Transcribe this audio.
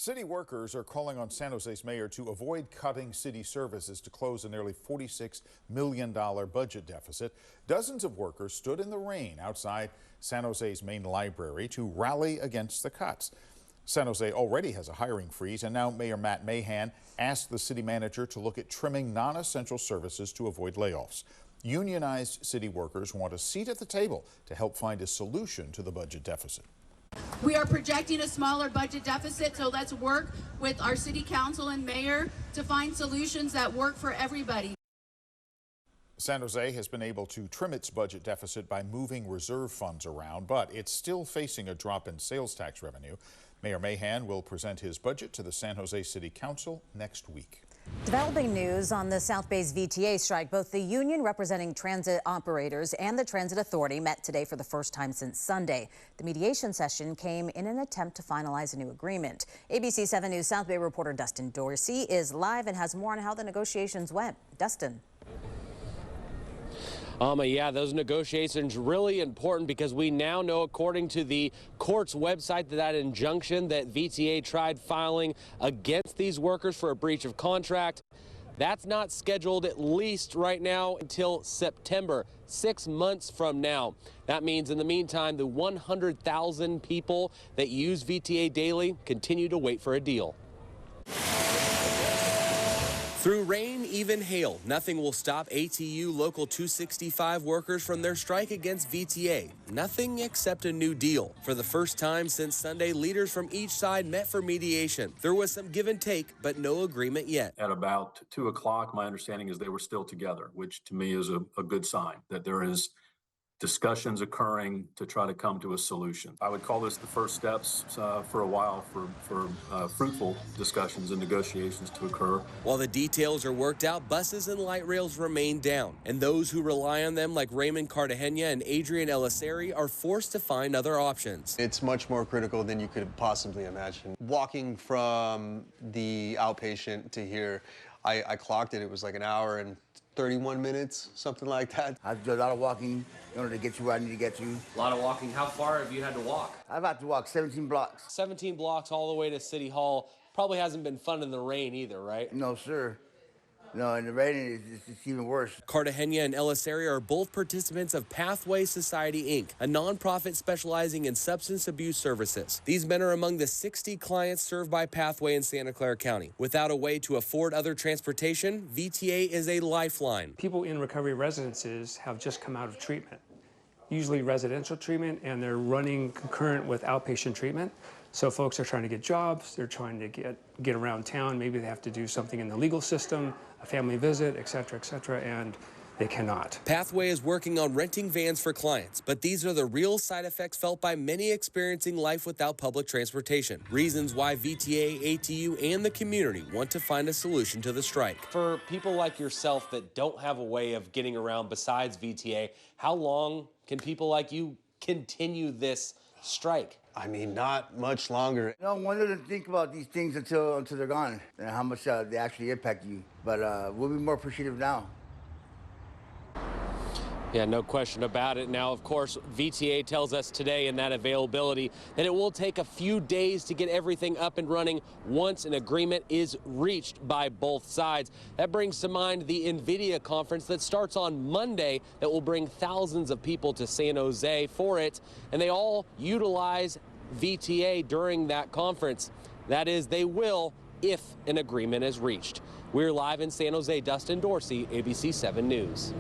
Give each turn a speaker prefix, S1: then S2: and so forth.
S1: City workers are calling on San Jose's mayor to avoid cutting city services to close a nearly $46 million budget deficit. Dozens of workers stood in the rain outside San Jose's main library to rally against the cuts. San Jose already has a hiring freeze, and now Mayor Matt Mahan asked the city manager to look at trimming non-essential services to avoid layoffs. Unionized city workers want a seat at the table to help find a solution to the budget deficit.
S2: We are projecting a smaller budget deficit, so let's work with our city council and mayor to find solutions that work for everybody.
S1: San Jose has been able to trim its budget deficit by moving reserve funds around, but it's still facing a drop in sales tax revenue. Mayor Mahan will present his budget to the San Jose City Council next week.
S3: Developing news on the South Bay's VTA strike. Both the union representing transit operators and the Transit Authority met today for the first time since Sunday. The mediation session came in an attempt to finalize a new agreement. ABC 7 News South Bay reporter Dustin Dorsey is live and has more on how the negotiations went. Dustin.
S4: Yeah, those negotiations really important because we now know, according to the court's website, that injunction that VTA tried filing against these workers for a breach of contract, that's not scheduled, at least right now, until September, 6 months from now. That means in the meantime, the 100,000 people that use VTA daily continue to wait for a deal. Through rain, even hail, nothing will stop ATU Local 265 workers from their strike against VTA. Nothing except a new deal. For the first time since Sunday, leaders from each side met for mediation. There was some give and take, but no agreement yet.
S5: At about 2 o'clock, my understanding is they were still together, which to me is a good sign that there is discussions occurring to try to come to a solution. I would call this the first steps for a while for fruitful discussions and negotiations to occur.
S4: While the details are worked out, buses and light rails remain down, and those who rely on them, like Raymond Cartagena and Adrian Elisari, are forced to find other options.
S6: It's much more critical than you could possibly imagine. Walking from the outpatient to here, I clocked it. It was like an hour and 31 minutes, something like that.
S7: I do a lot of walking in order to get you where I need to get you.
S4: A lot of walking. How far have you had to walk?
S7: I've had to walk 17 blocks.
S4: 17 blocks all the way to City Hall. Probably hasn't been fun in the rain either, right?
S7: No, sir. No, in the rain, it's even worse.
S4: Cartagena and Elisari are both participants of Pathway Society, Inc., a nonprofit specializing in substance abuse services. These men are among the 60 clients served by Pathway in Santa Clara County. Without a way to afford other transportation, VTA is a lifeline.
S8: People in recovery residences have just come out of treatment, usually residential treatment, and they're running concurrent with outpatient treatment. So folks are trying to get jobs, they're trying to get around town, maybe they have to do something in the legal system, a family visit, et cetera, and they cannot.
S4: Pathway is working on renting vans for clients, but these are the real side effects felt by many experiencing life without public transportation. Reasons why VTA, ATU, and the community want to find a solution to the strike. For people like yourself that don't have a way of getting around besides VTA, how long can people like you continue this strike?
S6: I mean, not much longer.
S7: No one doesn't think about these things until they're gone and how much they actually impact you. But we'll be more appreciative now.
S4: Yeah, no question about it. Now, of course, VTA tells us today in that availability that it will take a few days to get everything up and running once an agreement is reached by both sides. That brings to mind the NVIDIA conference that starts on Monday that will bring thousands of people to San Jose for it, and they all utilize VTA during that conference. That is, they will if an agreement is reached. We're live in San Jose. Dustin Dorsey, ABC 7 News.